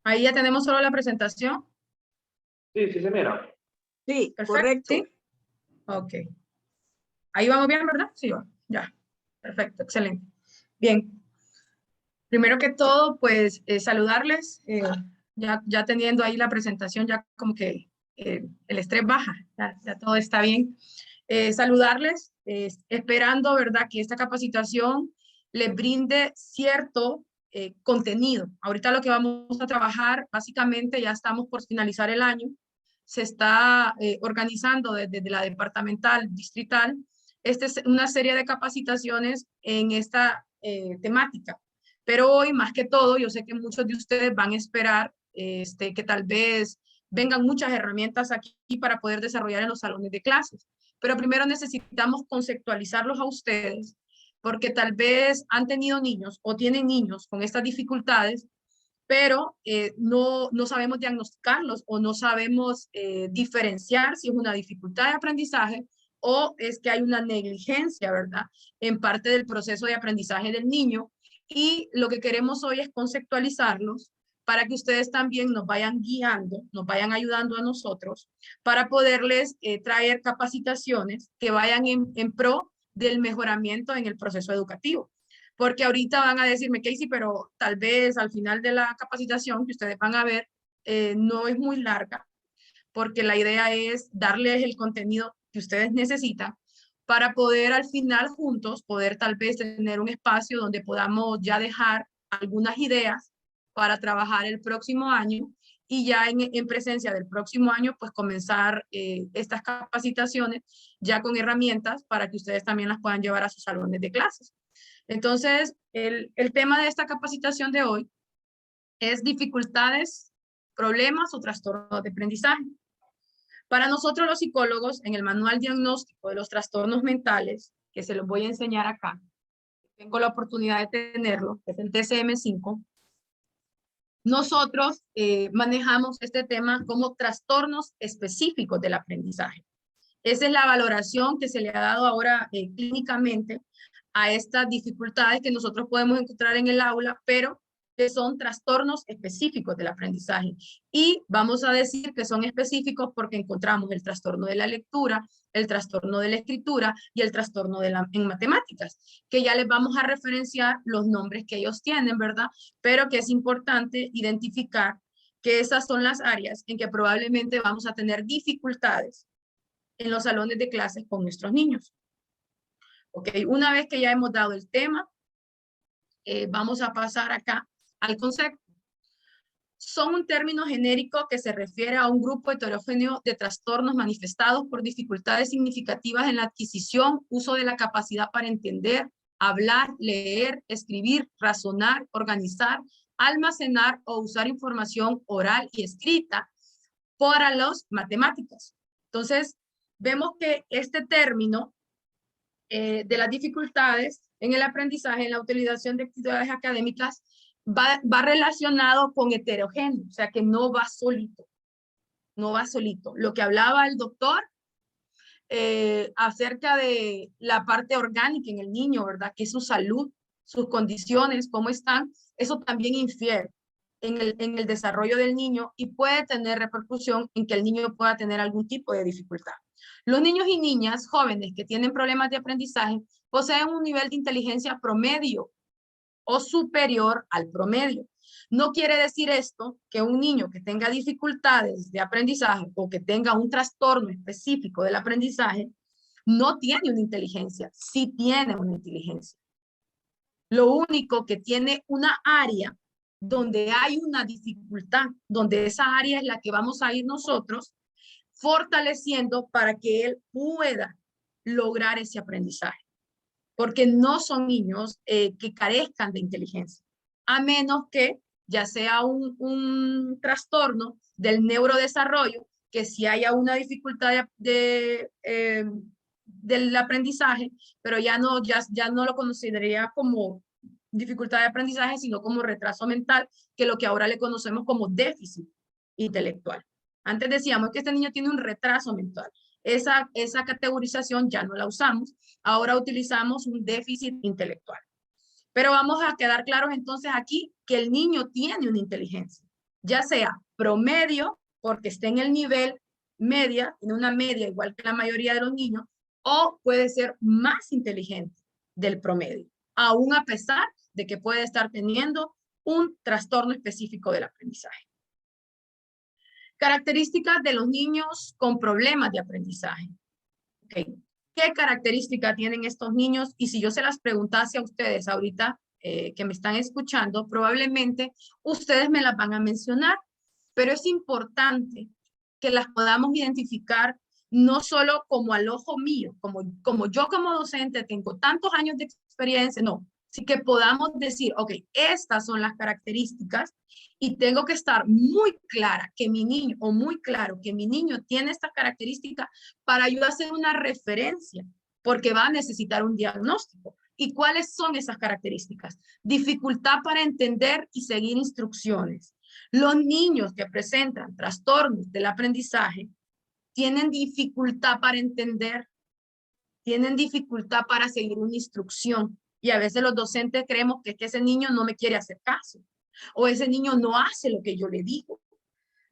Ahí ya tenemos solo la presentación. Sí, sí se mira. Sí, Perfecto. correcto. ¿Sí? Ok. Ahí vamos bien, ¿verdad? Sí, va. Ya. Perfecto, excelente. Bien. Primero que todo, pues saludarles. Ya teniendo ahí la presentación, ya como que el estrés baja, ya todo está bien. Saludarles, esperando, ¿verdad?, que esta capacitación les brinde cierto contenido. Ahorita lo que vamos a trabajar, básicamente ya estamos por finalizar el año, se está organizando desde la departamental, distrital, esta es una serie de capacitaciones en esta temática. Pero hoy, más que todo, yo sé que muchos de ustedes van a esperar que tal vez vengan muchas herramientas aquí para poder desarrollar en los salones de clases. Pero primero necesitamos conceptualizarlos a ustedes, porque tal vez han tenido niños o tienen niños con estas dificultades, pero no sabemos diagnosticarlos o no sabemos diferenciar si es una dificultad de aprendizaje o es que hay una negligencia, ¿verdad?, en parte del proceso de aprendizaje del niño. Y lo que queremos hoy es conceptualizarlos para que ustedes también nos vayan guiando, nos vayan ayudando a nosotros para poderles traer capacitaciones que vayan en pro del mejoramiento en el proceso educativo. Porque ahorita van a decirme, Casey, pero tal vez al final de la capacitación que ustedes van a ver no es muy larga, porque la idea es darles el contenido que ustedes necesitan para poder al final juntos, poder tal vez tener un espacio donde podamos ya dejar algunas ideas para trabajar el próximo año y ya en presencia del próximo año, pues comenzar estas capacitaciones ya con herramientas para que ustedes también las puedan llevar a sus salones de clases. Entonces, el tema de esta capacitación de hoy es dificultades, problemas o trastornos de aprendizaje. Para nosotros los psicólogos, en el manual diagnóstico de los trastornos mentales, que se los voy a enseñar acá, tengo la oportunidad de tenerlo, que es el DSM-5, nosotros manejamos este tema como trastornos específicos del aprendizaje. Esa es la valoración que se le ha dado ahora clínicamente a estas dificultades que nosotros podemos encontrar en el aula, pero que son trastornos específicos del aprendizaje. Y vamos a decir que son específicos porque encontramos el trastorno de la lectura, el trastorno de la escritura y el trastorno en matemáticas, que ya les vamos a referenciar los nombres que ellos tienen, ¿verdad? Pero que es importante identificar que esas son las áreas en que probablemente vamos a tener dificultades en los salones de clases con nuestros niños. Ok, una vez que ya hemos dado el tema, vamos a pasar acá al concepto. Son un término genérico que se refiere a un grupo heterogéneo de trastornos manifestados por dificultades significativas en la adquisición, uso de la capacidad para entender, hablar, leer, escribir, razonar, organizar, almacenar o usar información oral y escrita para las matemáticas. Entonces, vemos que este término de las dificultades en el aprendizaje, en la utilización de actividades académicas, va relacionado con heterogéneo, o sea que no va solito, no va solito. Lo que hablaba el doctor acerca de la parte orgánica en el niño, ¿verdad? Que es su salud, sus condiciones, cómo están, eso también infiere en el desarrollo del niño y puede tener repercusión en que el niño pueda tener algún tipo de dificultad. Los niños y niñas jóvenes que tienen problemas de aprendizaje poseen un nivel de inteligencia promedio o superior al promedio. No quiere decir esto que un niño que tenga dificultades de aprendizaje o que tenga un trastorno específico del aprendizaje no tiene una inteligencia, sí tiene una inteligencia. Lo único que tiene una área donde hay una dificultad, donde esa área es la que vamos a ir nosotros fortaleciendo para que él pueda lograr ese aprendizaje. Porque no son niños que carezcan de inteligencia, a menos que ya sea un trastorno del neurodesarrollo, que si haya una dificultad del aprendizaje, pero ya no lo consideraría como dificultad de aprendizaje, sino como retraso mental, que lo que ahora le conocemos como déficit intelectual. Antes decíamos que este niño tiene un retraso mental. Esa categorización ya no la usamos. Ahora utilizamos un déficit intelectual. Pero vamos a quedar claros entonces aquí que el niño tiene una inteligencia. ya sea promedio, porque esté en el nivel media, en una media igual que la mayoría de los niños, o puede ser más inteligente del promedio, aún a pesar de que puede estar teniendo un trastorno específico del aprendizaje. Características de los niños con problemas de aprendizaje. Okay. ¿Qué características tienen estos niños? Y si yo se las preguntase a ustedes ahorita que me están escuchando, probablemente ustedes me las van a mencionar, pero es importante que las podamos identificar no solo como al ojo mío, como yo como docente tengo tantos años de experiencia, no, sí que podamos decir, ok, estas son las características y tengo que estar muy clara que mi niño, o muy claro que mi niño tiene esta característica para yo hacer una referencia, porque va a necesitar un diagnóstico. ¿Y cuáles son esas características? Dificultad para entender y seguir instrucciones. Los niños que presentan trastornos del aprendizaje tienen dificultad para entender, tienen dificultad para seguir una instrucción. Y a veces los docentes creemos que ese niño no me quiere hacer caso o ese niño no hace lo que yo le digo.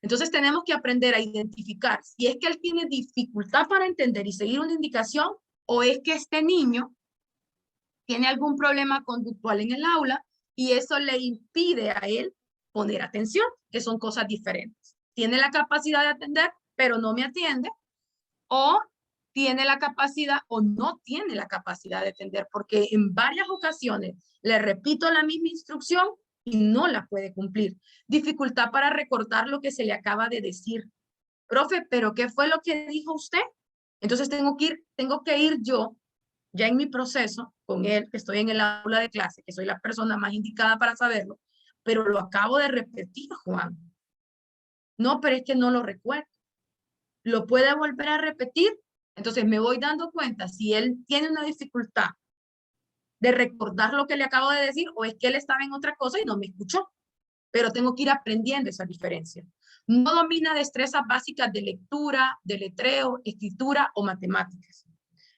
Entonces tenemos que aprender a identificar si es que él tiene dificultad para entender y seguir una indicación o es que este niño tiene algún problema conductual en el aula y eso le impide a él poner atención, que son cosas diferentes. Tiene la capacidad de atender, pero no me atiende, o tiene la capacidad o no tiene la capacidad de atender, porque en varias ocasiones le repito la misma instrucción y no la puede cumplir. Dificultad para recordar lo que se le acaba de decir. Profe, ¿pero qué fue lo que dijo usted? Entonces tengo que ir yo, ya en mi proceso, con él, que estoy en el aula de clase, que soy la persona más indicada para saberlo, pero lo acabo de repetir, Juan. No, pero es que no lo recuerdo. ¿Lo puede volver a repetir? Entonces me voy dando cuenta si él tiene una dificultad de recordar lo que le acabo de decir o es que él estaba en otra cosa y no me escuchó. Pero tengo que ir aprendiendo esa diferencia. No domina destrezas básicas de lectura, de letreo, escritura o matemáticas.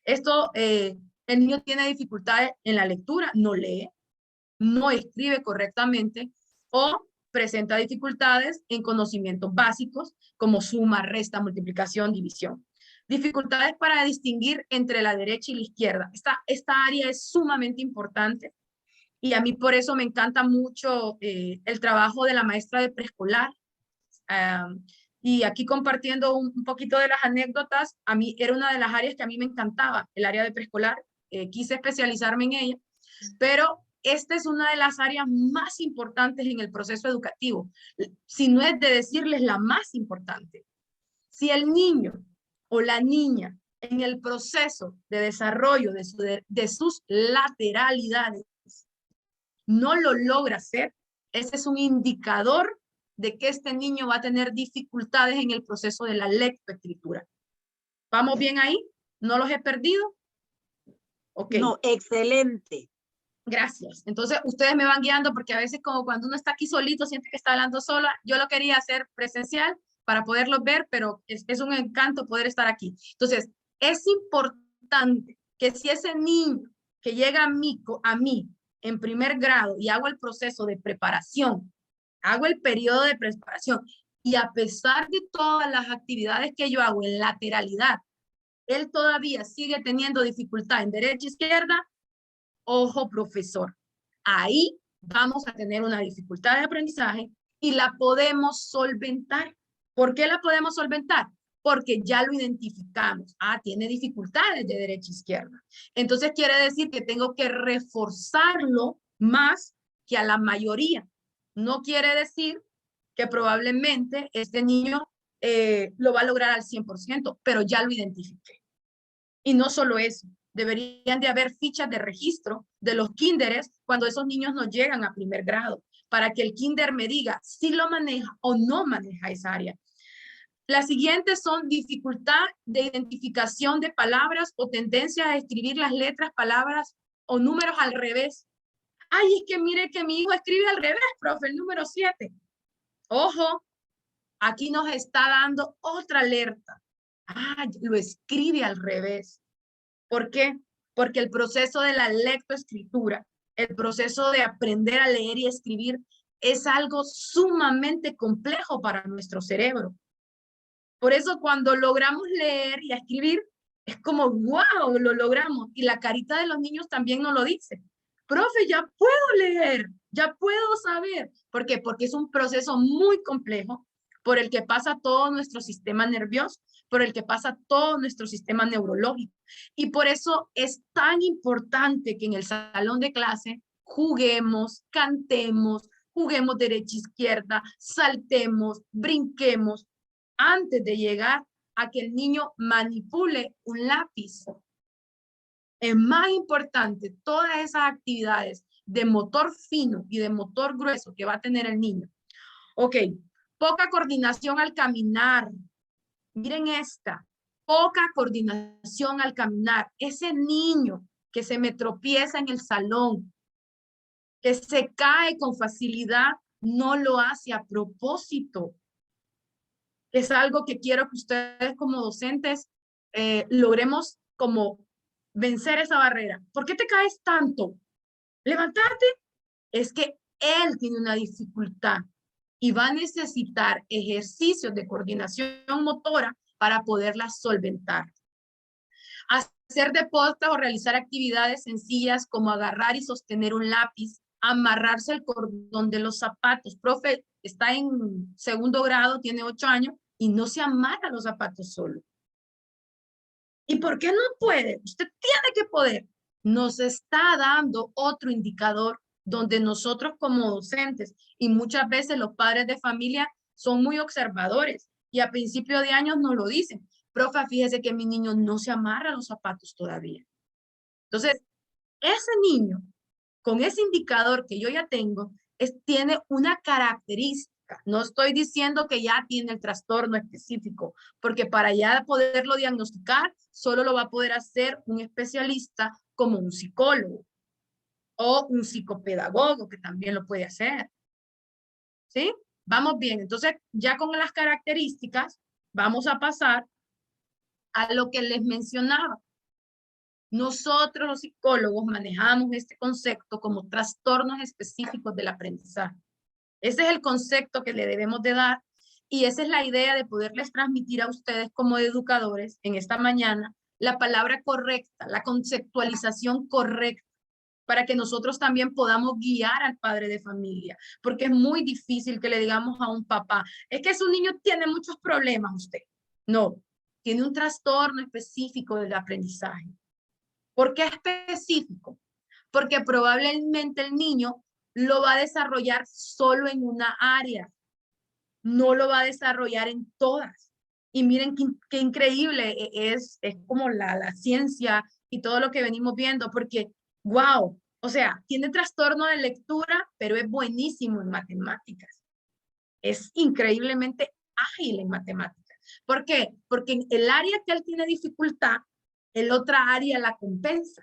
Esto, el niño tiene dificultades en la lectura, no lee, no escribe correctamente o presenta dificultades en conocimientos básicos como suma, resta, multiplicación, división. Dificultades para distinguir entre la derecha y la izquierda. Esta área es sumamente importante y a mí por eso me encanta mucho el trabajo de la maestra de preescolar. Y aquí compartiendo un poquito de las anécdotas, a mí era una de las áreas que a mí me encantaba, el área de preescolar. Quise especializarme en ella, pero esta es una de las áreas más importantes en el proceso educativo, si no es de decirles la más importante. Si el niño o la niña en el proceso de desarrollo de sus lateralidades no lo logra hacer, ese es un indicador de que este niño va a tener dificultades en el proceso de la lectoescritura. ¿Vamos bien ahí? ¿No los he perdido? Ok. No, excelente. Gracias. Entonces, ustedes me van guiando porque a veces como cuando uno está aquí solito, siente que está hablando sola. Yo lo quería hacer presencial para poderlos ver, pero es un encanto poder estar aquí. Entonces, es importante que si ese niño que llega a mí en primer grado y hago el proceso de preparación, hago el periodo de preparación y a pesar de todas las actividades que yo hago en lateralidad, él todavía sigue teniendo dificultad en derecha e izquierda, ojo profesor, ahí vamos a tener una dificultad de aprendizaje y la podemos solventar. ¿Por qué la podemos solventar? Porque ya lo identificamos. Tiene dificultades de derecha e izquierda. Entonces quiere decir que tengo que reforzarlo más que a la mayoría. No quiere decir que probablemente este niño lo va a lograr al 100%, pero ya lo identifiqué. Y no solo eso, deberían de haber fichas de registro de los kinderes cuando esos niños no llegan a primer grado, para que el kinder me diga si lo maneja o no maneja esa área. Las siguientes son dificultad de identificación de palabras o tendencia a escribir las letras, palabras o números al revés. Ay, es que mire que mi hijo escribe al revés, profe, el número 7. Ojo, aquí nos está dando otra alerta. Lo escribe al revés. ¿Por qué? Porque el proceso de la lectoescritura, el proceso de aprender a leer y escribir, es algo sumamente complejo para nuestro cerebro. Por eso cuando logramos leer y escribir, es como, wow, lo logramos. Y la carita de los niños también nos lo dice. Profe, ya puedo leer, ya puedo saber. ¿Por qué? Porque es un proceso muy complejo por el que pasa todo nuestro sistema nervioso, por el que pasa todo nuestro sistema neurológico. Y por eso es tan importante que en el salón de clase juguemos, cantemos, juguemos derecha-izquierda, saltemos, brinquemos, antes de llegar a que el niño manipule un lápiz. Es más importante todas esas actividades de motor fino y de motor grueso que va a tener el niño. Ok, poca coordinación al caminar. Miren esta, poca coordinación al caminar. Ese niño que se me tropieza en el salón, que se cae con facilidad, no lo hace a propósito. Es algo que quiero que ustedes como docentes logremos como vencer esa barrera. ¿Por qué te caes tanto? Levantarte. Es que él tiene una dificultad y va a necesitar ejercicios de coordinación motora para poderla solventar. Hacer deporte o realizar actividades sencillas como agarrar y sostener un lápiz, amarrarse el cordón de los zapatos. Profe, está en segundo grado, tiene 8 años y no se amarra los zapatos solo. ¿Y por qué no puede? Usted tiene que poder. Nos está dando otro indicador donde nosotros como docentes y muchas veces los padres de familia son muy observadores y a principio de años nos lo dicen. Profe, fíjese que mi niño no se amarra los zapatos todavía. Entonces, ese niño, con ese indicador que yo ya tengo, tiene una característica. No estoy diciendo que ya tiene el trastorno específico, porque para ya poderlo diagnosticar, solo lo va a poder hacer un especialista como un psicólogo o un psicopedagogo, que también lo puede hacer. ¿Sí? Vamos bien. Entonces, ya con las características, vamos a pasar a lo que les mencionaba. Nosotros los psicólogos manejamos este concepto como trastornos específicos del aprendizaje. Ese es el concepto que le debemos de dar y esa es la idea de poderles transmitir a ustedes como educadores en esta mañana la palabra correcta, la conceptualización correcta, para que nosotros también podamos guiar al padre de familia, porque es muy difícil que le digamos a un papá, es que su niño tiene muchos problemas usted. No, tiene un trastorno específico del aprendizaje. ¿Por qué específico? Porque probablemente el niño lo va a desarrollar solo en una área, no lo va a desarrollar en todas. Y miren qué increíble es como la ciencia y todo lo que venimos viendo, porque, wow, o sea, tiene trastorno de lectura, pero es buenísimo en matemáticas. Es increíblemente ágil en matemáticas. ¿Por qué? Porque en el área que él tiene dificultad, el otra área la compensa.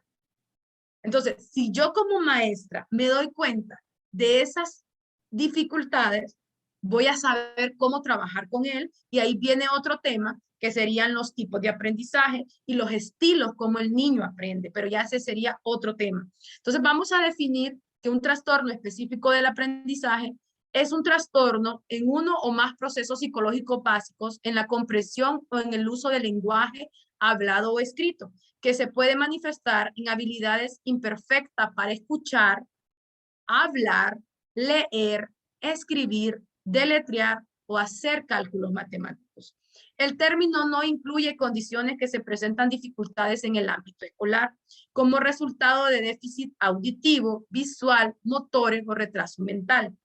Entonces, si yo como maestra me doy cuenta de esas dificultades, voy a saber cómo trabajar con él y ahí viene otro tema que serían los tipos de aprendizaje y los estilos como el niño aprende, pero ya ese sería otro tema. Entonces vamos a definir que un trastorno específico del aprendizaje es un trastorno en uno o más procesos psicológicos básicos en la comprensión o en el uso del lenguaje hablado o escrito, que se puede manifestar en habilidades imperfectas para escuchar, hablar, leer, escribir, deletrear o hacer cálculos matemáticos. El término no incluye condiciones que se presentan dificultades en el ámbito escolar como resultado de déficit auditivo, visual, motores o retraso mental,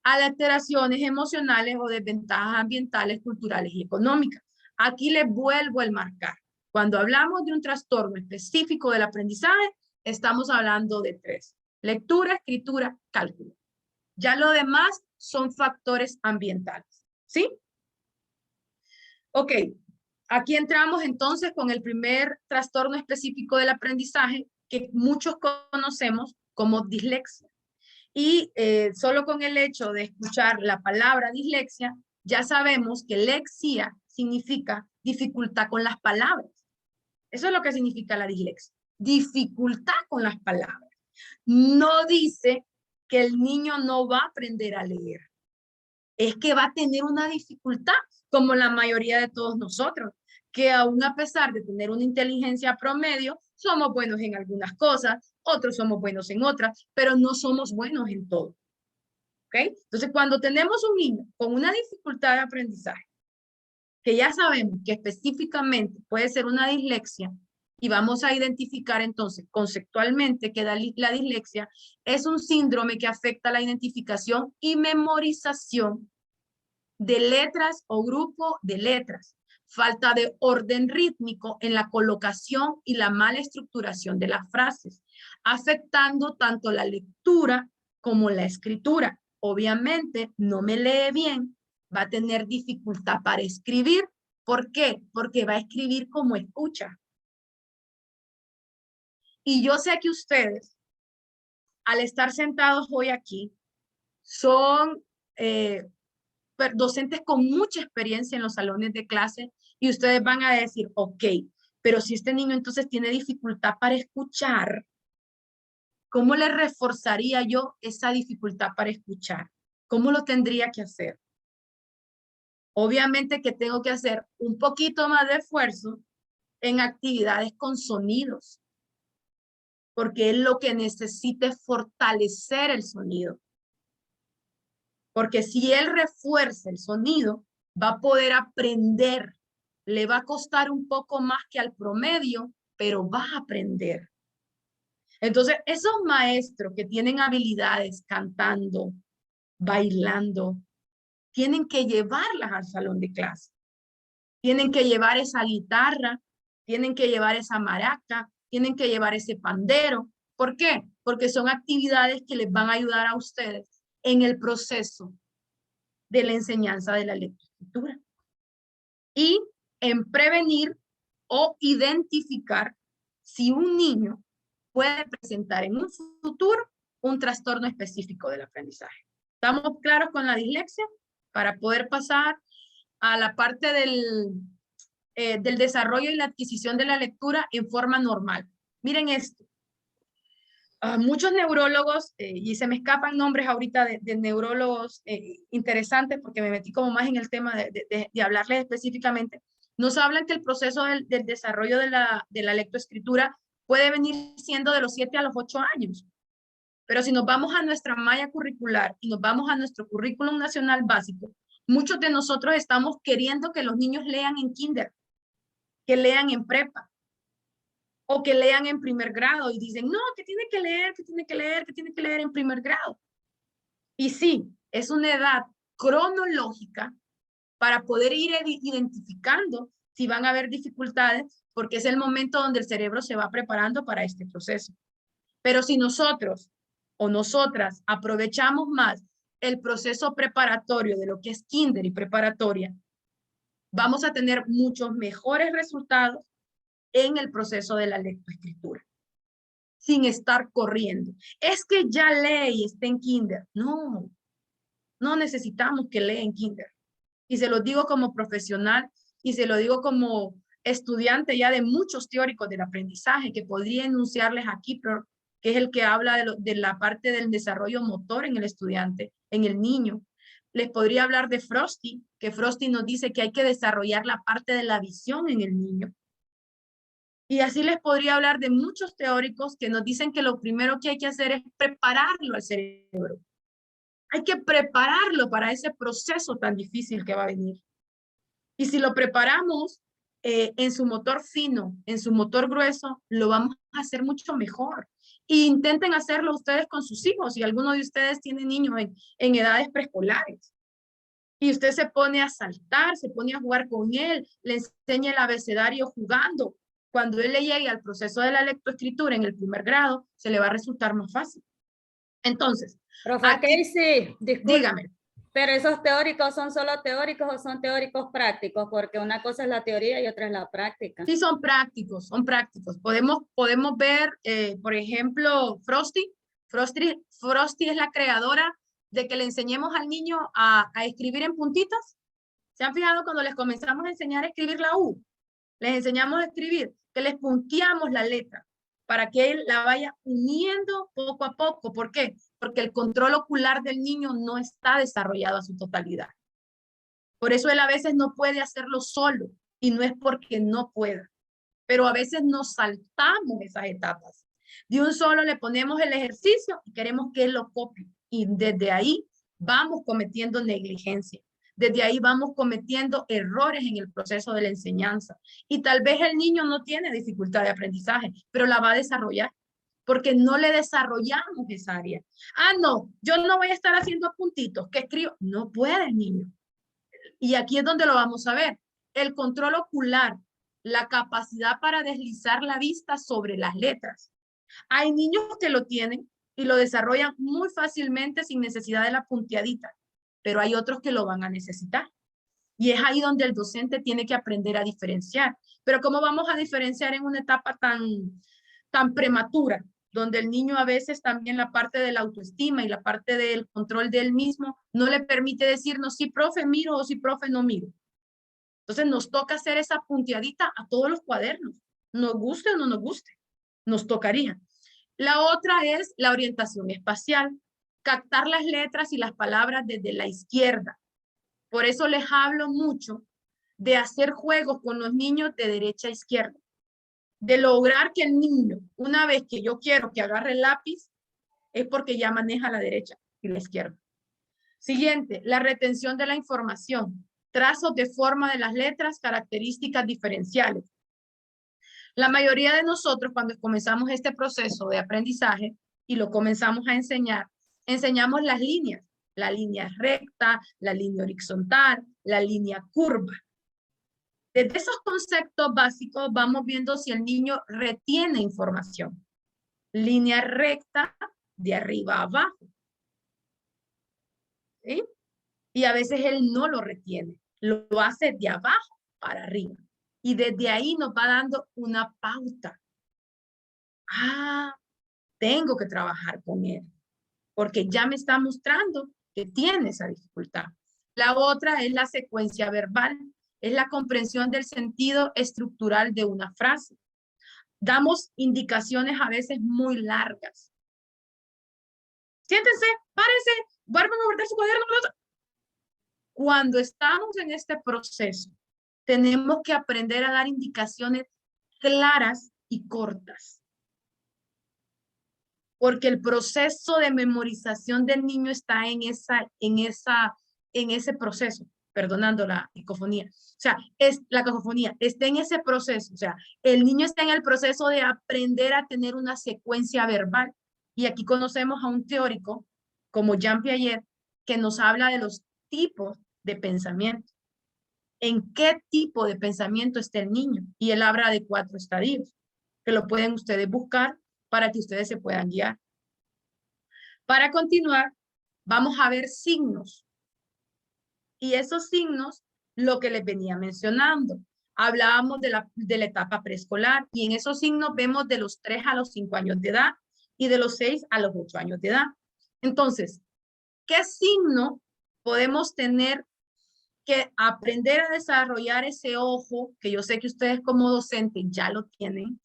alteraciones emocionales o desventajas ambientales, culturales y económicas. Aquí les vuelvo a marcar. Cuando hablamos de un trastorno específico del aprendizaje, estamos hablando de 3. Lectura, escritura, cálculo. Ya lo demás son factores ambientales. ¿Sí? Ok. Aquí entramos entonces con el primer trastorno específico del aprendizaje que muchos conocemos como dislexia. Y solo con el hecho de escuchar la palabra dislexia, ya sabemos que lexia significa dificultad con las palabras. Eso es lo que significa la dislexia. Dificultad con las palabras. No dice que el niño no va a aprender a leer. Es que va a tener una dificultad, como la mayoría de todos nosotros, que aún a pesar de tener una inteligencia promedio, somos buenos en algunas cosas, otros somos buenos en otras, pero no somos buenos en todo. ¿Ok? Entonces, cuando tenemos un niño con una dificultad de aprendizaje, que ya sabemos que específicamente puede ser una dislexia, y vamos a identificar entonces conceptualmente que la dislexia es un síndrome que afecta la identificación y memorización de letras o grupo de letras, falta de orden rítmico en la colocación y la mala estructuración de las frases, afectando tanto la lectura como la escritura. Obviamente, no me lee bien, va a tener dificultad para escribir. ¿Por qué? Porque va a escribir como escucha. Y yo sé que ustedes, al estar sentados hoy aquí, son docentes con mucha experiencia en los salones de clase y ustedes van a decir, ok, pero si este niño entonces tiene dificultad para escuchar, ¿cómo le reforzaría yo esa dificultad para escuchar? ¿Cómo lo tendría que hacer? Obviamente que tengo que hacer un poquito más de esfuerzo en actividades con sonidos, porque es lo que necesita fortalecer el sonido. Porque si él refuerza el sonido, va a poder aprender. Le va a costar un poco más que al promedio, pero va a aprender. Entonces, esos maestros que tienen habilidades cantando, bailando, tienen que llevarlas al salón de clase. Tienen que llevar esa guitarra, tienen que llevar esa maraca, tienen que llevar ese pandero. ¿Por qué? Porque son actividades que les van a ayudar a ustedes en el proceso de la enseñanza de la lectoescritura y en prevenir o identificar si un niño puede presentar en un futuro un trastorno específico del aprendizaje. ¿Estamos claros con la dislexia? Para poder pasar a la parte del desarrollo y la adquisición de la lectura en forma normal. Miren esto. Muchos neurólogos, y se me escapan nombres ahorita de neurólogos interesantes porque me metí como más en el tema de hablarles específicamente, nos hablan que el proceso del desarrollo de la lectoescritura puede venir siendo de los 7 a los 8 años. Pero si nos vamos a nuestra malla curricular y nos vamos a nuestro currículum nacional básico, muchos de nosotros estamos queriendo que los niños lean en kinder, que lean en prepa, o que lean en primer grado y dicen, no, que tiene que leer, que tiene que leer, que tiene que leer en primer grado. Y sí, es una edad cronológica para poder ir identificando si van a haber dificultades, porque es el momento donde el cerebro se va preparando para este proceso. Pero si nosotros o nosotras aprovechamos más el proceso preparatorio de lo que es kinder y preparatoria, vamos a tener muchos mejores resultados en el proceso de la lectoescritura, sin estar corriendo. Es que ya lee y está en kinder. No, no necesitamos que lea en kinder. Y se lo digo como profesional y se lo digo como estudiante ya de muchos teóricos del aprendizaje que podría enunciarles aquí, pero que es el que habla de la parte del desarrollo motor en el estudiante, en el niño. Les podría hablar de Frosty, que Frosty nos dice que hay que desarrollar la parte de la visión en el niño. Y así les podría hablar de muchos teóricos que nos dicen que lo primero que hay que hacer es prepararlo al cerebro. Hay que prepararlo para ese proceso tan difícil que va a venir. Y si lo preparamos en su motor fino, en su motor grueso, lo vamos a hacer mucho mejor. E intenten hacerlo ustedes con sus hijos. Si alguno de ustedes tiene niños en edades preescolares y usted se pone a saltar, se pone a jugar con él, le enseña el abecedario jugando, cuando él le llegue al proceso de la lectoescritura en el primer grado, se le va a resultar más fácil. Entonces, Profe Casey, disculpe, dígame. pero esos teóricos son solo teóricos o son teóricos prácticos, porque una cosa es la teoría y otra es la práctica. Sí, son prácticos, son prácticos. Podemos ver, por ejemplo, Frosty. Frosty es la creadora de que le enseñemos al niño a escribir en puntitas. ¿Se han fijado cuando les comenzamos a enseñar a escribir la U? Les enseñamos a escribir, que les punteamos la letra. para que él la vaya uniendo poco a poco. ¿Por qué? Porque el control ocular del niño no está desarrollado a su totalidad. Por eso él a veces no puede hacerlo solo, y no es porque no pueda, pero a veces nos saltamos esas etapas. De un solo le ponemos el ejercicio y queremos que él lo copie, y desde ahí vamos cometiendo negligencia. Desde ahí vamos cometiendo errores en el proceso de la enseñanza. Y tal vez el niño no tiene dificultad de aprendizaje, pero la va a desarrollar porque no le desarrollamos esa área. Ah, no, yo no voy a estar haciendo puntitos, que escribo. No puede el niño. Y aquí es donde lo vamos a ver. El control ocular, la capacidad para deslizar la vista sobre las letras. Hay niños que lo tienen y lo desarrollan muy fácilmente sin necesidad de la punteadita, pero hay otros que lo van a necesitar. Y es ahí donde el docente tiene que aprender a diferenciar. Pero ¿cómo vamos a diferenciar en una etapa tan prematura, donde el niño a veces también la parte de la autoestima y la parte del control de él mismo no le permite decirnos si profe miro o si profe no miro? Entonces nos toca hacer esa punteadita a todos los cuadernos, nos guste o no nos guste, nos tocaría. La otra es la orientación espacial, captar las letras y las palabras desde la izquierda. Por eso les hablo mucho de hacer juegos con los niños de derecha a izquierda, de lograr que el niño, una vez que yo quiero que agarre el lápiz, es porque ya maneja la derecha y la izquierda. Siguiente, la retención de la información, trazos de forma de las letras, características diferenciales. La mayoría de nosotros, cuando comenzamos este proceso de aprendizaje y lo comenzamos a enseñar, enseñamos las líneas, la línea recta, la línea horizontal, la línea curva. Desde esos conceptos básicos vamos viendo si el niño retiene información. Línea recta de arriba a abajo. ¿Sí? Y a veces él no lo retiene, lo hace de abajo para arriba. Y desde ahí nos va dando una pauta. Ah, tengo que trabajar con él, porque ya me está mostrando que tiene esa dificultad. La otra es la secuencia verbal, es la comprensión del sentido estructural de una frase. Damos indicaciones a veces muy largas. Siéntense, párense, vuelvan a guardar su cuaderno. Cuando estamos en este proceso, tenemos que aprender a dar indicaciones claras y cortas. Porque el proceso de memorización del niño está en ese proceso, perdonando la cacofonía. O sea, la cacofonía está en ese proceso. O sea, el niño está en el proceso de aprender a tener una secuencia verbal. Y aquí conocemos a un teórico como Jean Piaget, que nos habla de los tipos de pensamiento. ¿En qué tipo de pensamiento está el niño? Y él habla de 4 estadios, que lo pueden ustedes buscar para que ustedes se puedan guiar. Para continuar, vamos a ver signos. Y esos signos, lo que les venía mencionando. Hablábamos de la etapa preescolar y en esos signos vemos de los 3 a los 5 años de edad y de los 6 a los 8 años de edad. Entonces, ¿qué signo podemos tener que aprender a desarrollar ese ojo, que yo sé que ustedes como docentes ya lo tienen,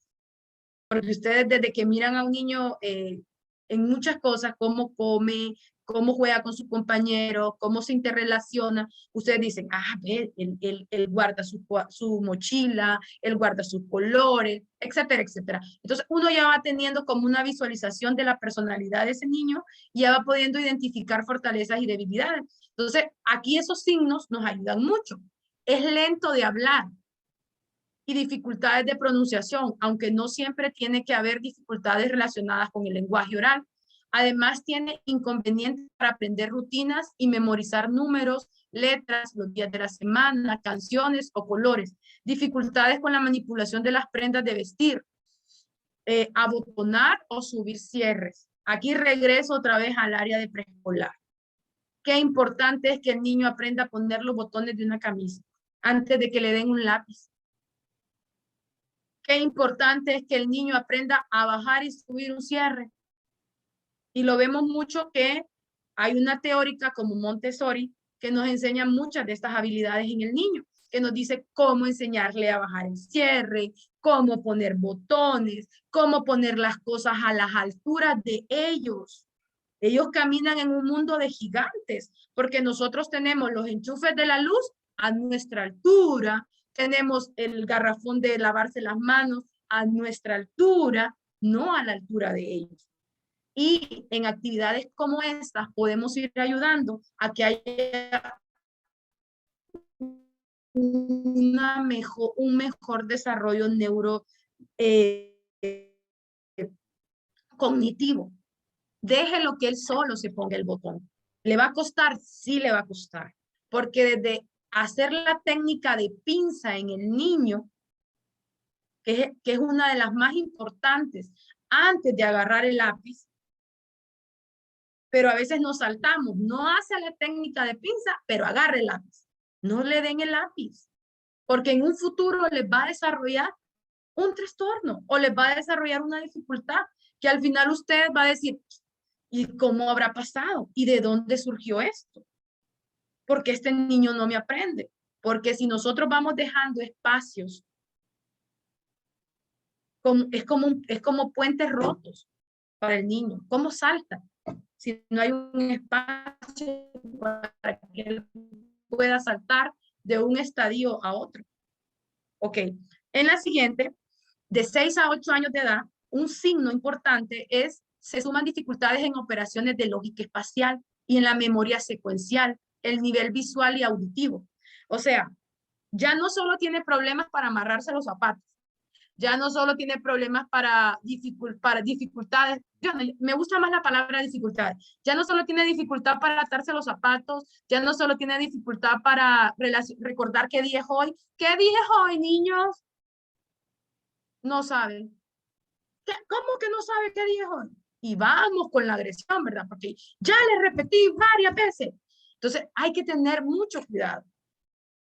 porque ustedes desde que miran a un niño en muchas cosas, cómo come, cómo juega con sus compañeros, cómo se interrelaciona, ustedes dicen, ah, ve, él guarda su mochila, él guarda sus colores, etcétera, etcétera. Entonces uno ya va teniendo como una visualización de la personalidad de ese niño y ya va pudiendo identificar fortalezas y debilidades. Entonces aquí esos signos nos ayudan mucho. Es lento de hablar y dificultades de pronunciación, aunque no siempre tiene que haber dificultades relacionadas con el lenguaje oral. Además, tiene inconvenientes para aprender rutinas y memorizar números, letras, los días de la semana, canciones o colores. Dificultades con la manipulación de las prendas de vestir, abotonar o subir cierres. Aquí regreso otra vez al área de preescolar. Qué importante es que el niño aprenda a poner los botones de una camisa antes de que le den un lápiz. Qué importante es que el niño aprenda a bajar y subir un cierre. Y lo vemos mucho que hay una teórica como Montessori que nos enseña muchas de estas habilidades en el niño. que nos dice cómo enseñarle a bajar el cierre, cómo poner botones, cómo poner las cosas a las alturas de ellos. Ellos caminan en un mundo de gigantes, porque nosotros tenemos los enchufes de la luz a nuestra altura, tenemos el garrafón de lavarse las manos a nuestra altura, no a la altura de ellos. Y en actividades como estas podemos ir ayudando a que haya un mejor desarrollo cognitivo. Déjelo que él solo se ponga el botón. ¿Le va a costar? Sí le va a costar. Porque desde hacer la técnica de pinza en el niño, que es una de las más importantes, antes de agarrar el lápiz, pero a veces nos saltamos. No hace la técnica de pinza, pero agarre el lápiz. No le den el lápiz, porque en un futuro les va a desarrollar un trastorno o les va a desarrollar una dificultad que al final usted va a decir, ¿y cómo habrá pasado? ¿Y de dónde surgió esto? Porque este niño no me aprende. Porque si nosotros vamos dejando espacios, es como puentes rotos para el niño. ¿Cómo salta? Si no hay un espacio para que él pueda saltar de un estadio a otro. Ok. En la siguiente, de 6 a 8 años de edad, un signo importante es se suman dificultades en operaciones de lógica espacial y en la memoria secuencial, el nivel visual y auditivo. O sea, ya no solo tiene problemas para amarrarse los zapatos, ya no solo tiene problemas para dificultades, me gusta más la palabra dificultades, ya no solo tiene dificultad para atarse los zapatos, ya no solo tiene dificultad para recordar qué día es hoy. ¿Qué día es hoy, niños? No saben. ¿Cómo que no sabe qué día es hoy? Y vamos con la agresión, ¿verdad? Porque ya le repetí varias veces. Entonces hay que tener mucho cuidado,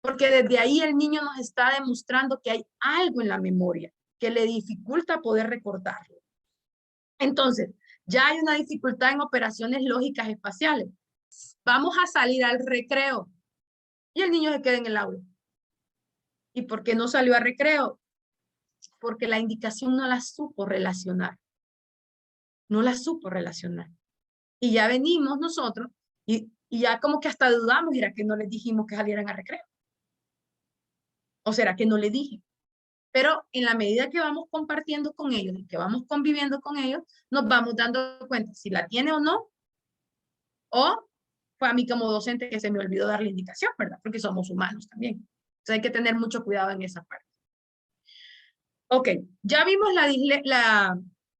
porque desde ahí el niño nos está demostrando que hay algo en la memoria que le dificulta poder recordarlo. Entonces, ya hay una dificultad en operaciones lógicas espaciales. Vamos a salir al recreo y el niño se queda en el aula. ¿Y por qué no salió al recreo? Porque la indicación no la supo relacionar. No la supo relacionar. Y ya venimos nosotros y ya como que hasta dudamos, ¿era que no les dijimos que salieran al recreo? ¿O será que no le dije? Pero en la medida que vamos compartiendo con ellos y que vamos conviviendo con ellos, nos vamos dando cuenta si la tiene o no, o fue a mí como docente que se me olvidó dar la indicación, ¿verdad? Porque somos humanos también. Entonces hay que tener mucho cuidado en esa parte. Ok, ya vimos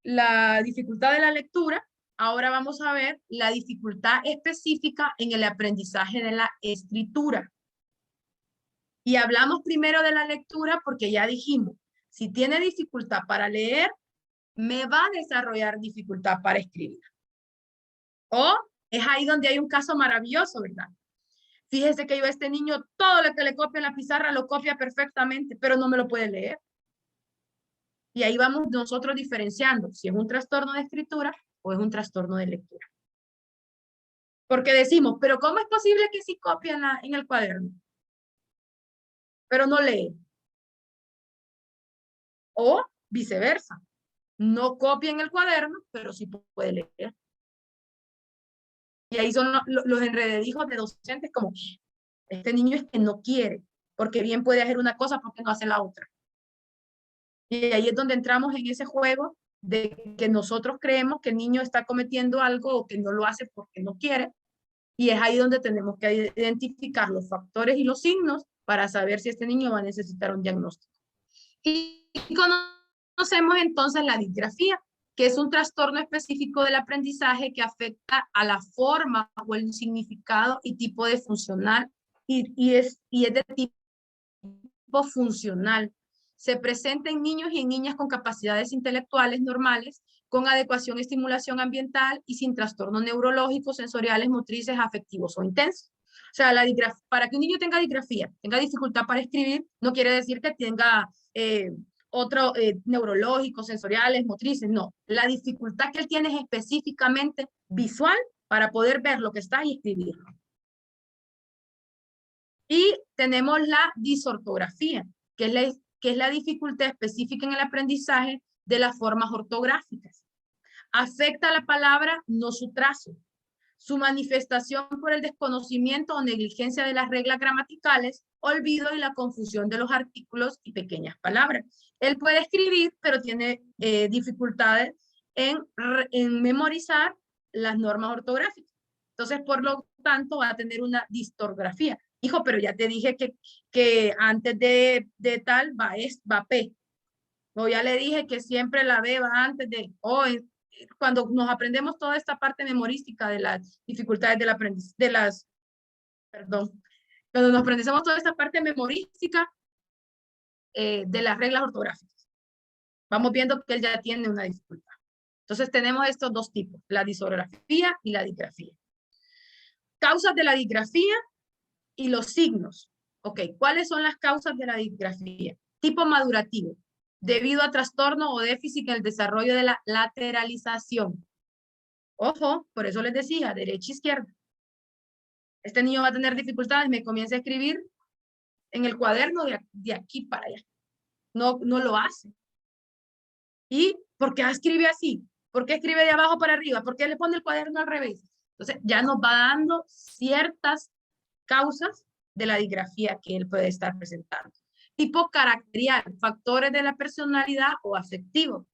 la dificultad de la lectura. Ahora vamos a ver la dificultad específica en el aprendizaje de la escritura. Y hablamos primero de la lectura porque ya dijimos, si tiene dificultad para leer, me va a desarrollar dificultad para escribir. O es ahí donde hay un caso maravilloso, ¿verdad? Fíjese que yo a este niño todo lo que le copia en la pizarra lo copia perfectamente, pero no me lo puede leer. Y ahí vamos nosotros diferenciando si es un trastorno de escritura o es un trastorno de lectura. Porque decimos, pero ¿cómo es posible que sí copia en el cuaderno, pero no lee? O viceversa, no copia en el cuaderno, pero sí puede leer. Y ahí son los enredadijos de docentes como, este niño es que no quiere, porque bien puede hacer una cosa porque no hace la otra. Y ahí es donde entramos en ese juego de que nosotros creemos que el niño está cometiendo algo o que no lo hace porque no quiere. Y es ahí donde tenemos que identificar los factores y los signos para saber si este niño va a necesitar un diagnóstico. Y conocemos entonces la disgrafía, que es un trastorno específico del aprendizaje que afecta a la forma o el significado y tipo de funcional y es de tipo funcional. Se presenta en niños y en niñas con capacidades intelectuales normales, con adecuación y estimulación ambiental y sin trastornos neurológicos, sensoriales, motrices, afectivos o intensos. O sea, para que un niño tenga disgrafía, tenga dificultad para escribir, no quiere decir que tenga neurológicos, sensoriales, motrices, no. La dificultad que él tiene es específicamente visual para poder ver lo que está y escribirlo. Y tenemos la disortografía, que es la dificultad específica en el aprendizaje de las formas ortográficas. Afecta a la palabra, no su trazo. Su manifestación por el desconocimiento o negligencia de las reglas gramaticales, olvido y la confusión de los artículos y pequeñas palabras. Él puede escribir, pero tiene dificultades en memorizar las normas ortográficas. Entonces, por lo tanto, va a tener una distorgrafía. Hijo, pero ya te dije que antes de tal va P. O ya le dije que siempre la B va antes de O. Cuando nos aprendemos toda esta parte memorística de las dificultades del aprendizaje, cuando nos aprendemos toda esta parte memorística de las reglas ortográficas, vamos viendo que él ya tiene una dificultad. Entonces tenemos estos dos tipos, la disortografía y la disgrafía. Causas de la disgrafía y los signos. Ok, ¿cuáles son las causas de la disgrafía? Tipo madurativo, debido a trastorno o déficit en el desarrollo de la lateralización. Ojo, por eso les decía, derecha e izquierda. Este niño va a tener dificultades, me comienza a escribir en el cuaderno de aquí para allá. No lo hace. ¿Y por qué escribe así? ¿Por qué escribe de abajo para arriba? ¿Por qué le pone el cuaderno al revés? Entonces ya nos va dando ciertas causas de la disgrafía que él puede estar presentando. Tipo caracterial, factores de la personalidad o afectivo.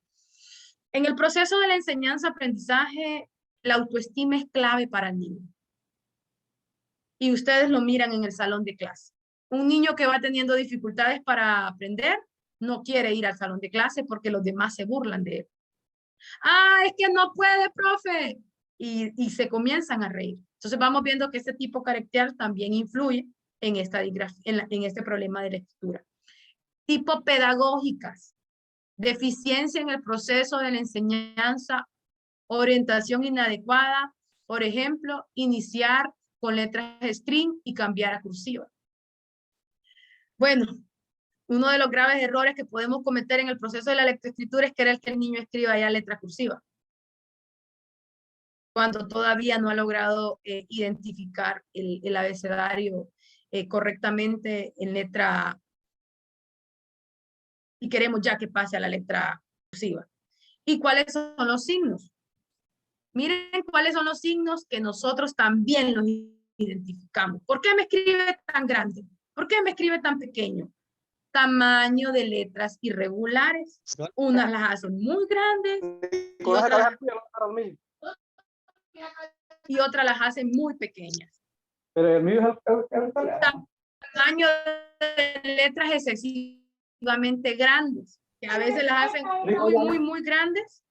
En el proceso de la enseñanza-aprendizaje, la autoestima es clave para el niño. Y ustedes lo miran en el salón de clase. Un niño que va teniendo dificultades para aprender no quiere ir al salón de clase porque los demás se burlan de él. Ah, es que no puede, profe. Y se comienzan a reír. Entonces vamos viendo que este tipo característico también influye en, en este problema de la escritura. Tipo pedagógicas. Deficiencia en el proceso de la enseñanza, orientación inadecuada, por ejemplo, iniciar con letras string y cambiar a cursiva. Bueno, uno de los graves errores que podemos cometer en el proceso de la lectoescritura es querer que el niño escriba ya letra cursiva, cuando todavía no ha logrado identificar el abecedario correctamente en letra y queremos ya que pase a la letra cursiva. ¿Y cuáles son los signos? Miren cuáles son los signos que nosotros también los identificamos. ¿Por qué me escribe tan grande? ¿Por qué me escribe tan pequeño? Tamaño de letras irregulares. Unas las hacen muy grandes y otras las hacen muy pequeñas. Pero el mío es el Tamaño de letras excesivamente grandes, que a veces las hacen muy grandes.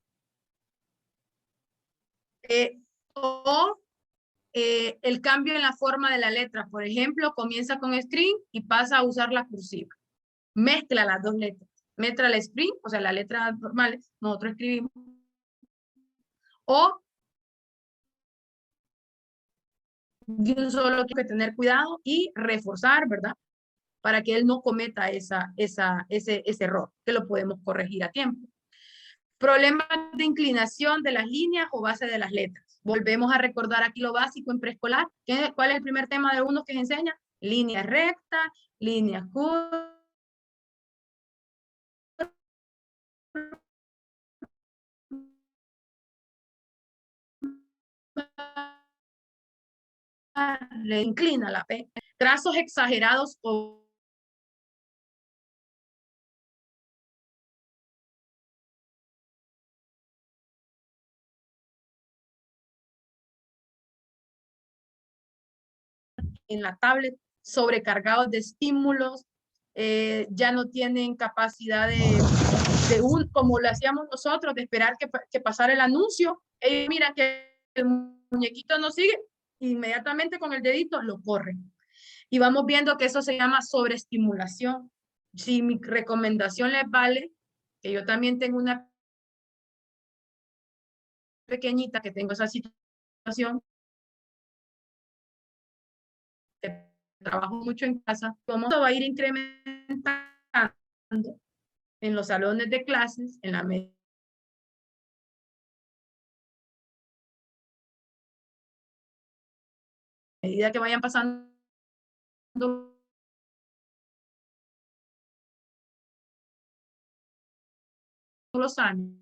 El cambio en la forma de la letra, por ejemplo, comienza con string y pasa a usar la cursiva. Mezcla las dos letras. Mezcla la string, o sea, las letras normales, nosotros escribimos. O de un solo hay que tener cuidado y reforzar, ¿verdad? Para que él no cometa ese error, que lo podemos corregir a tiempo. Problemas de inclinación de las líneas o base de las letras. Volvemos a recordar aquí lo básico en preescolar. ¿Cuál es el primer tema de uno que se enseña? Línea recta, línea curva. Le inclina la P. Trazos exagerados o en la tablet, sobrecargados de estímulos, ya no tienen capacidad como lo hacíamos nosotros, de esperar que pasara el anuncio. Ellos miran que el muñequito no sigue, inmediatamente con el dedito lo corren. Y vamos viendo que eso se llama sobreestimulación. Si mi recomendación les vale, que yo también tengo una pequeñita que tengo esa situación, que trabajo mucho en casa, cómo se va a ir incrementando en los salones de clases, en la medida que vayan pasando los años,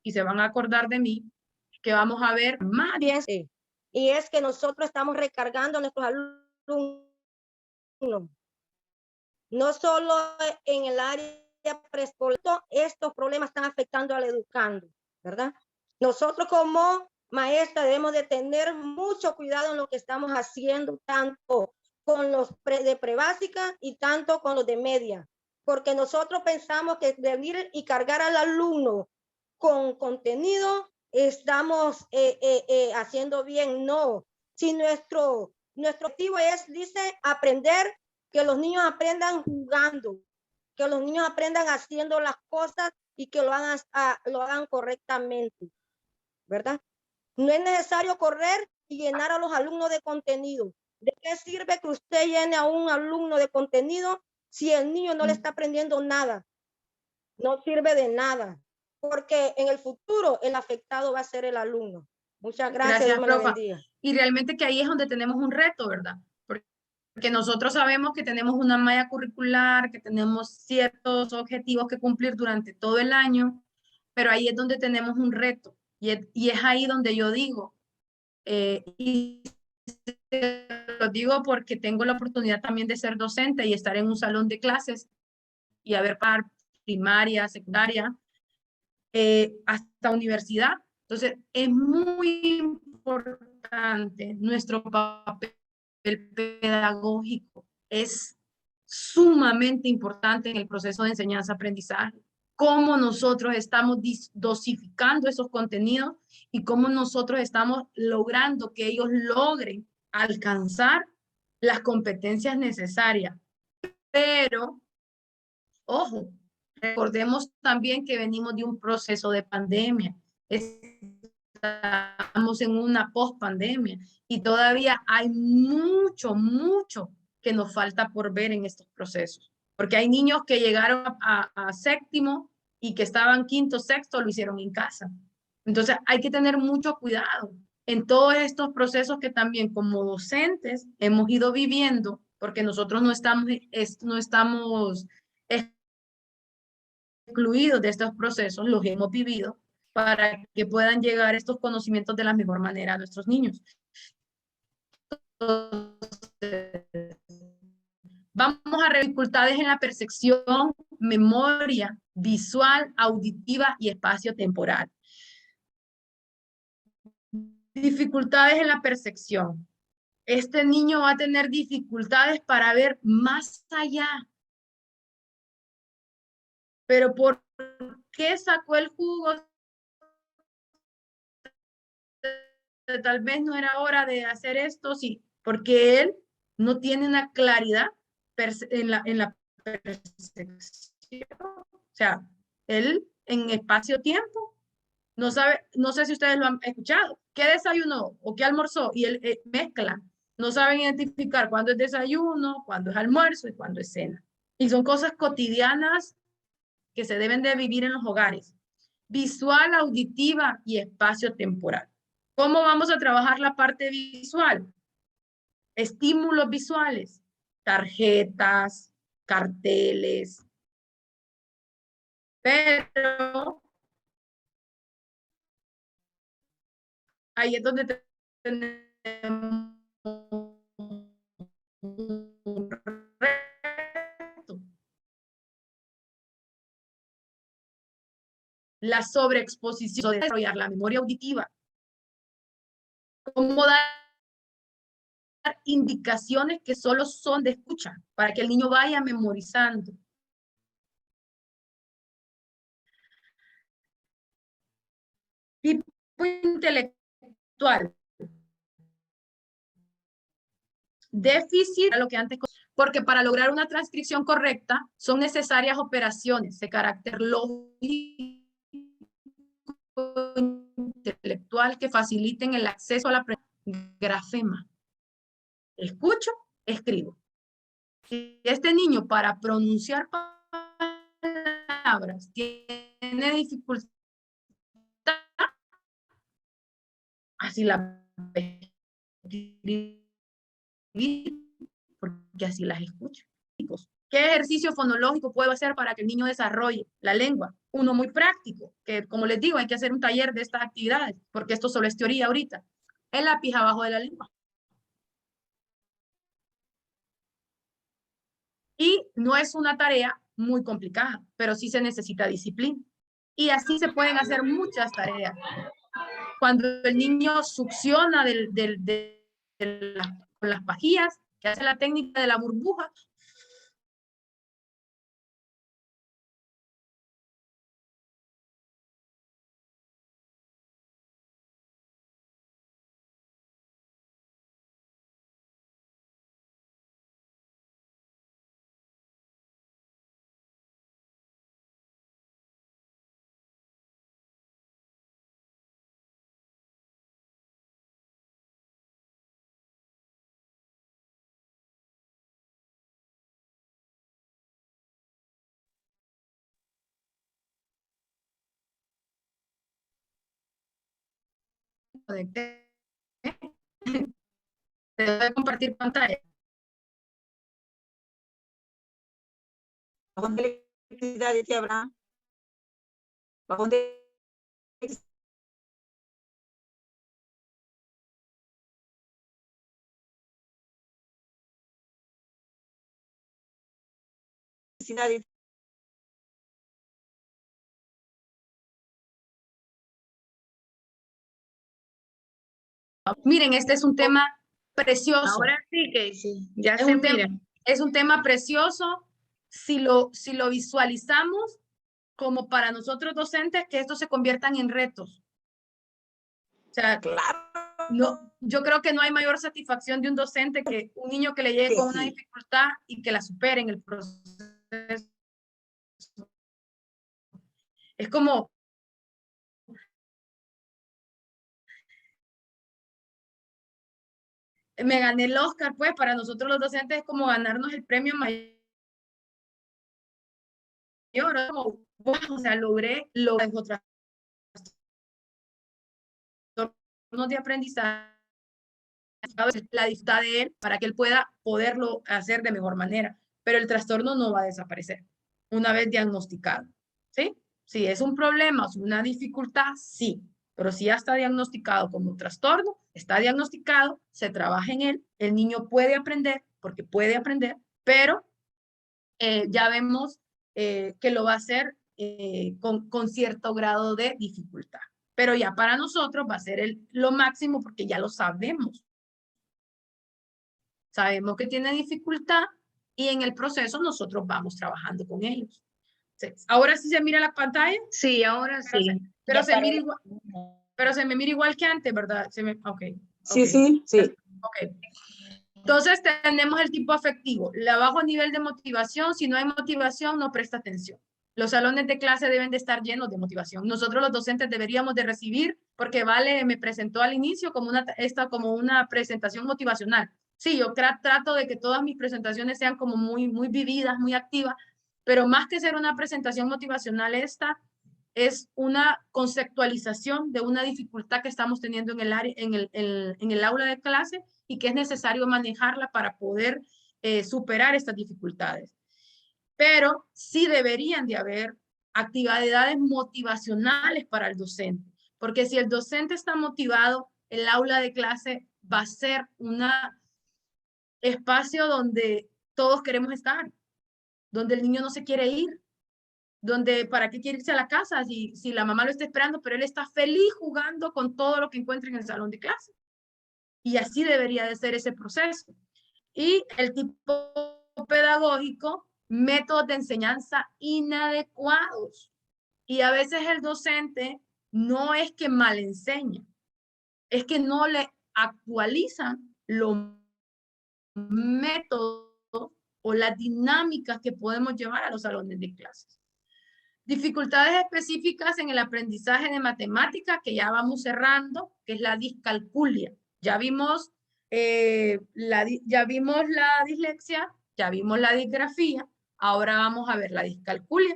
y se van a acordar de mí, que vamos a ver más. Y es que nosotros estamos recargando a nuestros alumnos, no solo en el área preescolar. Estos problemas están afectando al educando, ¿verdad? Nosotros como maestra debemos de tener mucho cuidado en lo que estamos haciendo, tanto con los de prebásica y tanto con los de media, porque nosotros pensamos que venir y cargar al alumno con contenido estamos haciendo bien. No, si nuestro objetivo es, dice, aprender, que los niños aprendan jugando, que los niños aprendan haciendo las cosas y que lo hagan correctamente, ¿verdad? No es necesario correr y llenar a los alumnos de contenido. ¿De qué sirve que usted llene a un alumno de contenido si el niño no le está aprendiendo nada? No sirve de nada, porque en el futuro el afectado va a ser el alumno. Muchas gracias, Dios me lo bendiga. Y realmente que ahí es donde tenemos un reto, ¿verdad? Porque nosotros sabemos que tenemos una malla curricular, que tenemos ciertos objetivos que cumplir durante todo el año, pero ahí es donde tenemos un reto. Y es ahí donde yo digo, y lo digo porque tengo la oportunidad también de ser docente y estar en un salón de clases y haber primaria, secundaria, hasta universidad. Entonces, es muy importante nuestro papel pedagógico. Es sumamente importante en el proceso de enseñanza-aprendizaje. Cómo nosotros estamos dosificando esos contenidos y cómo nosotros estamos logrando que ellos logren alcanzar las competencias necesarias. Pero, ojo, recordemos también que venimos de un proceso de pandemia. Estamos en una post-pandemia y todavía hay mucho que nos falta por ver en estos procesos. Porque hay niños que llegaron a séptimo y que estaban quinto, sexto, lo hicieron en casa. Entonces hay que tener mucho cuidado en todos estos procesos que también como docentes hemos ido viviendo, porque nosotros no estamos excluidos de estos procesos, los hemos vivido, para que puedan llegar estos conocimientos de la mejor manera a nuestros niños. Entonces, vamos a dificultades en la percepción, memoria, visual, auditiva y espacio temporal. Dificultades en la percepción. Este niño va a tener dificultades para ver más allá. Pero ¿por qué sacó el jugo? Tal vez no era hora de hacer esto, sí, porque él no tiene una claridad en la percepción. O sea, él en espacio-tiempo no sabe, no sé si ustedes lo han escuchado, qué desayunó o qué almorzó y él mezcla. No saben identificar cuándo es desayuno, cuándo es almuerzo y cuándo es cena. Y son cosas cotidianas que se deben de vivir en los hogares. Visual, auditiva y espacio temporal. ¿Cómo vamos a trabajar la parte visual? Estímulos visuales, tarjetas, carteles, pero ahí es donde tenemos un reto. La sobreexposición de desarrollar la memoria auditiva. Cómo dar indicaciones que solo son de escucha para que el niño vaya memorizando. Tipo intelectual. Déficit, lo que antes, porque para lograr una transcripción correcta son necesarias operaciones de carácter lógico intelectual que faciliten el acceso a la grafema. Escucho, escribo. Si este niño para pronunciar palabras tiene dificultad, así la escribir, porque así las escucho. ¿Qué ejercicio fonológico puedo hacer para que el niño desarrolle la lengua? Uno muy práctico, que como les digo, hay que hacer un taller de estas actividades, porque esto solo es teoría ahorita. El lápiz abajo de la lengua. Y no es una tarea muy complicada, pero sí se necesita disciplina. Y así se pueden hacer muchas tareas. Cuando el niño succiona con las pajillas, que hace la técnica de la burbuja, conecté. Te voy a compartir pantalla. Bajón de electricidad, dice Abraham. Bajón de electricidad, dice. Miren, este es un tema precioso. Ahora sí, Casey, ya Es se un mira. es un tema precioso si lo visualizamos como para nosotros docentes, que estos se conviertan en retos. O sea, Claro. no, yo creo que no hay mayor satisfacción de un docente que un niño que le llegue con una Sí. dificultad y que la supere en el proceso. Es como me gané el Oscar, pues para nosotros los docentes es como ganarnos el premio mayor. Como, wow, o sea, logré otras de aprendizaje, la dificultad de él para que él pueda poderlo hacer de mejor manera. Pero el trastorno no va a desaparecer una vez diagnosticado. ¿Sí? Si es un problema, o una dificultad, sí. Pero si ya está diagnosticado como trastorno, está diagnosticado, se trabaja en él, el niño puede aprender, porque puede aprender, pero ya vemos que lo va a hacer con cierto grado de dificultad. Pero ya para nosotros va a ser lo máximo porque ya lo sabemos. Sabemos que tiene dificultad y en el proceso nosotros vamos trabajando con ellos. Ahora sí se mira la pantalla. Sí, ahora sí. Pero se mira igual. Pero se me mira igual que antes, ¿verdad? Ok. Sí, okay. sí, sí. Ok. Entonces tenemos el tipo afectivo. El bajo nivel de motivación. Si no hay motivación, no presta atención. Los salones de clase deben de estar llenos de motivación. Nosotros los docentes deberíamos de recibir, porque Vale me presentó al inicio como una presentación motivacional. Sí, yo trato de que todas mis presentaciones sean como muy vividas, muy activas, pero más que ser una presentación motivacional, esta es una conceptualización de una dificultad que estamos teniendo en el aula de clase y que es necesario manejarla para poder superar estas dificultades. Pero sí deberían de haber actividades motivacionales para el docente, porque si el docente está motivado, el aula de clase va a ser un espacio donde todos queremos estar, donde el niño no se quiere ir, donde para qué quiere irse a la casa si la mamá lo está esperando, pero él está feliz jugando con todo lo que encuentra en el salón de clase. Y así debería de ser ese proceso. Y el tipo pedagógico, métodos de enseñanza inadecuados. Y a veces el docente no es que mal enseña, es que no le actualizan los métodos o las dinámicas que podemos llevar a los salones de clases. Dificultades específicas en el aprendizaje de matemáticas, que ya vamos cerrando, que es la discalculia. Ya vimos la dislexia, ya vimos la disgrafía, ahora vamos a ver la discalculia.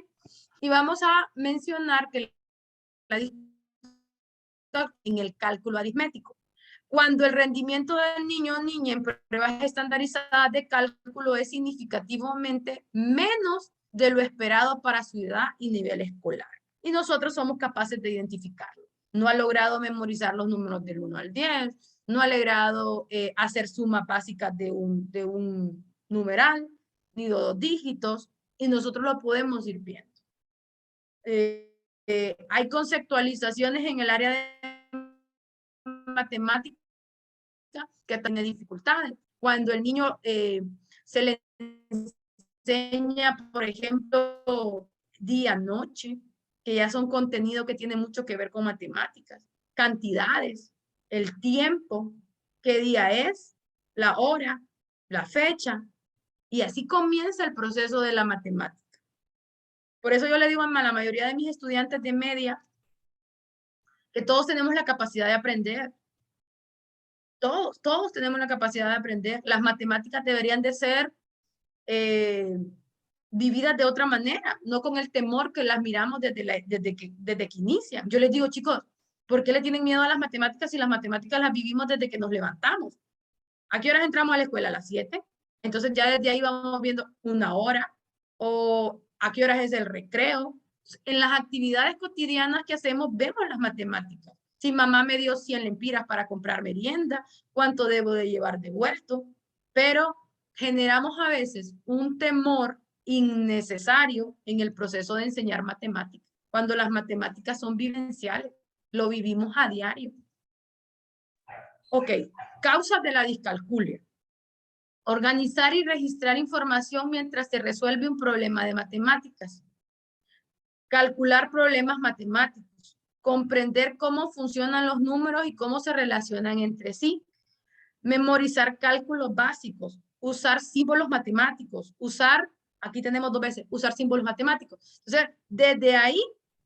Y vamos a mencionar que la discalculia en el cálculo aritmético. cuando el rendimiento del niño o niña en pruebas estandarizadas de cálculo es significativamente menos de lo esperado para su edad y nivel escolar. Y nosotros somos capaces de identificarlo. No ha logrado memorizar los números del 1 al 10, no ha logrado hacer sumas básicas de un numeral, ni de 2 dígitos, y nosotros lo podemos ir viendo. Hay conceptualizaciones en el área de matemáticas que tiene dificultades. Cuando el niño se le enseña, por ejemplo, día, noche, que ya son contenidos que tienen mucho que ver con matemáticas, cantidades, el tiempo, qué día es, la hora, la fecha, y así comienza el proceso de la matemática. Por eso yo le digo a la mayoría de mis estudiantes de media que todos tenemos la capacidad de aprender. Todos tenemos la capacidad de aprender. Las matemáticas deberían de ser vividas de otra manera, no con el temor que las miramos desde que inician. Yo les digo, chicos, ¿por qué le tienen miedo a las matemáticas si las matemáticas las vivimos desde que nos levantamos? ¿A qué horas entramos a la escuela? A las 7. Entonces ya desde ahí vamos viendo una hora, o a qué horas es el recreo. En las actividades cotidianas que hacemos vemos las matemáticas. Si mamá me dio 100 lempiras para comprar merienda, ¿cuánto debo de llevar devuelto? Pero generamos a veces un temor innecesario en el proceso de enseñar matemáticas, cuando las matemáticas son vivenciales, lo vivimos a diario. Ok, causas de la discalculia. Organizar y registrar información mientras se resuelve un problema de matemáticas. Calcular problemas matemáticos. Comprender cómo funcionan los números y cómo se relacionan entre sí. Memorizar cálculos básicos. Usar símbolos matemáticos. Aquí tenemos 2 veces, usar símbolos matemáticos. Entonces, desde ahí,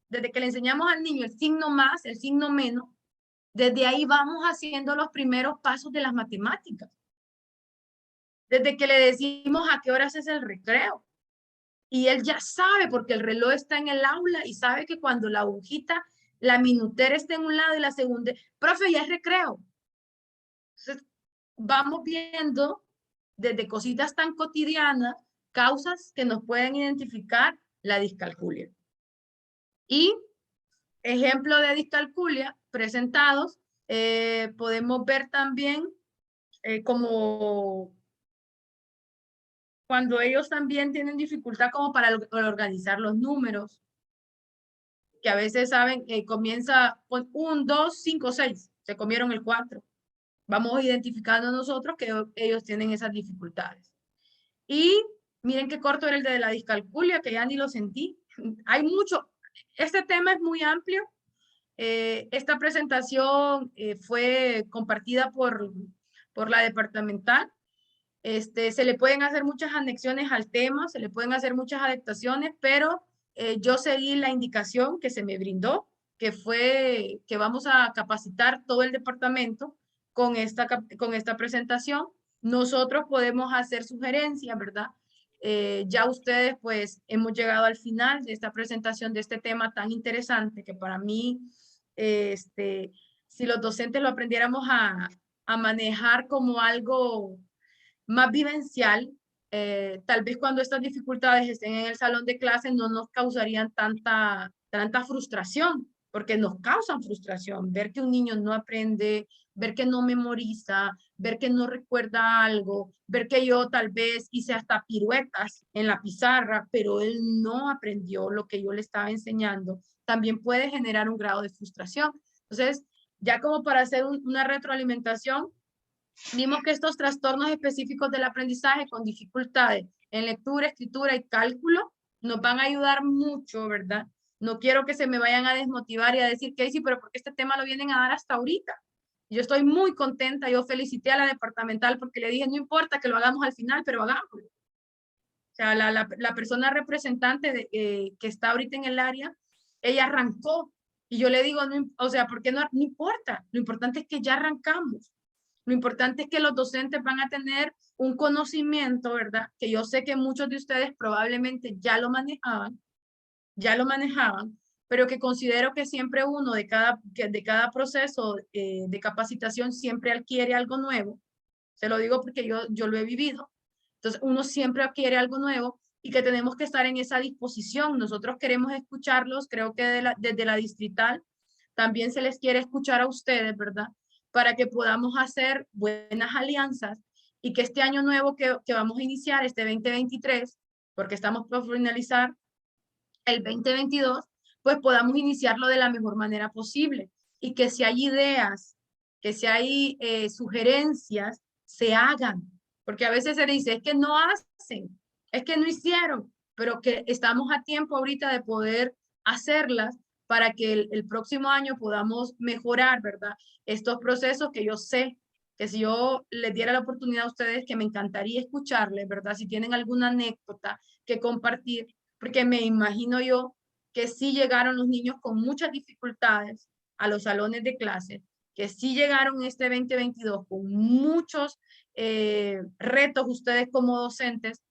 desde que le enseñamos al niño el signo más, el signo menos, desde ahí vamos haciendo los primeros pasos de las matemáticas. Desde que le decimos a qué horas es el recreo. Y él ya sabe porque el reloj está en el aula y sabe que cuando la agujita, la minutera está en un lado y la segunda, profe, ya es recreo. Entonces, vamos viendo desde cositas tan cotidianas, causas que nos pueden identificar la discalculia. Y ejemplo de discalculia presentados, podemos ver también como cuando ellos también tienen dificultad como para organizar los números, que a veces saben, comienza con 1, 2, 5, 6, se comieron el 4. Vamos identificando nosotros que ellos tienen esas dificultades. Y miren qué corto era el de la discalculia, que ya ni lo sentí. Hay mucho, este tema es muy amplio. Esta presentación fue compartida por la departamental. Se le pueden hacer muchas anexiones al tema, se le pueden hacer muchas adaptaciones, pero yo seguí la indicación que se me brindó, que fue que vamos a capacitar todo el departamento con esta presentación. Nosotros podemos hacer sugerencias, ¿verdad? Ya ustedes pues hemos llegado al final de esta presentación de este tema tan interesante que para mí, si los docentes lo aprendiéramos a manejar como algo más vivencial, tal vez cuando estas dificultades estén en el salón de clase no nos causarían tanta frustración, porque nos causan frustración ver que un niño no aprende, ver que no memoriza, ver que no recuerda algo, ver que yo tal vez hice hasta piruetas en la pizarra, pero él no aprendió lo que yo le estaba enseñando, también puede generar un grado de frustración. Entonces, ya como para hacer una retroalimentación, vimos que estos trastornos específicos del aprendizaje con dificultades en lectura, escritura y cálculo nos van a ayudar mucho, ¿verdad? No quiero que se me vayan a desmotivar y a decir, Casey, pero ¿por qué este tema lo vienen a dar hasta ahorita? Yo estoy muy contenta, yo felicité a la departamental porque le dije, no importa que lo hagamos al final, pero hagámoslo. O sea, la persona representante que está ahorita en el área, ella arrancó y yo le digo, no, o sea, ¿por qué no importa? Lo importante es que ya arrancamos. Lo importante es que los docentes van a tener un conocimiento, ¿verdad? Que yo sé que muchos de ustedes probablemente ya lo manejaban, pero que considero que siempre uno de cada proceso de capacitación siempre adquiere algo nuevo. Se lo digo porque yo lo he vivido. Entonces, uno siempre adquiere algo nuevo y que tenemos que estar en esa disposición. Nosotros queremos escucharlos, creo que desde la distrital también se les quiere escuchar a ustedes, ¿verdad? Para que podamos hacer buenas alianzas y que este año nuevo que vamos a iniciar, este 2023, porque estamos por finalizar el 2022, pues podamos iniciarlo de la mejor manera posible y que si hay ideas, que si hay sugerencias, se hagan, porque a veces se dice, es que no hacen, es que no hicieron, pero que estamos a tiempo ahorita de poder hacerlas para que el próximo año podamos mejorar, ¿verdad? Estos procesos que yo sé que si yo les diera la oportunidad a ustedes, que me encantaría escucharles, ¿verdad? Si tienen alguna anécdota que compartir, porque me imagino yo que sí llegaron los niños con muchas dificultades a los salones de clase, que sí llegaron este 2022 con muchos retos ustedes como docentes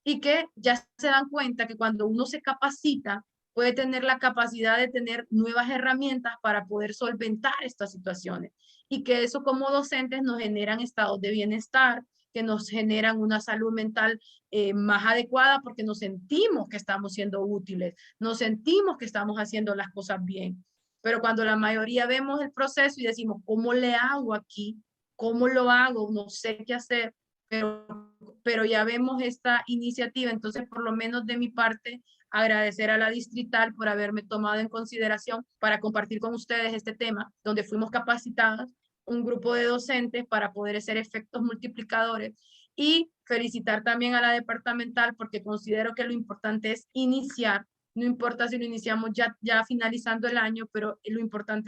y que ya se dan cuenta que cuando uno se capacita, puede tener la capacidad de tener nuevas herramientas para poder solventar estas situaciones y que eso como docentes nos generan estados de bienestar, que nos generan una salud mental más adecuada porque nos sentimos que estamos siendo útiles, nos sentimos que estamos haciendo las cosas bien. Pero cuando la mayoría vemos el proceso y decimos, ¿cómo le hago aquí? ¿Cómo lo hago? No sé qué hacer, pero ya vemos esta iniciativa. Entonces, por lo menos de mi parte, agradecer a la distrital por haberme tomado en consideración para compartir con ustedes este tema, donde fuimos capacitadas un grupo de docentes para poder hacer efectos multiplicadores y felicitar también a la departamental porque considero que lo importante es iniciar, no importa si lo iniciamos ya finalizando el año, pero lo importante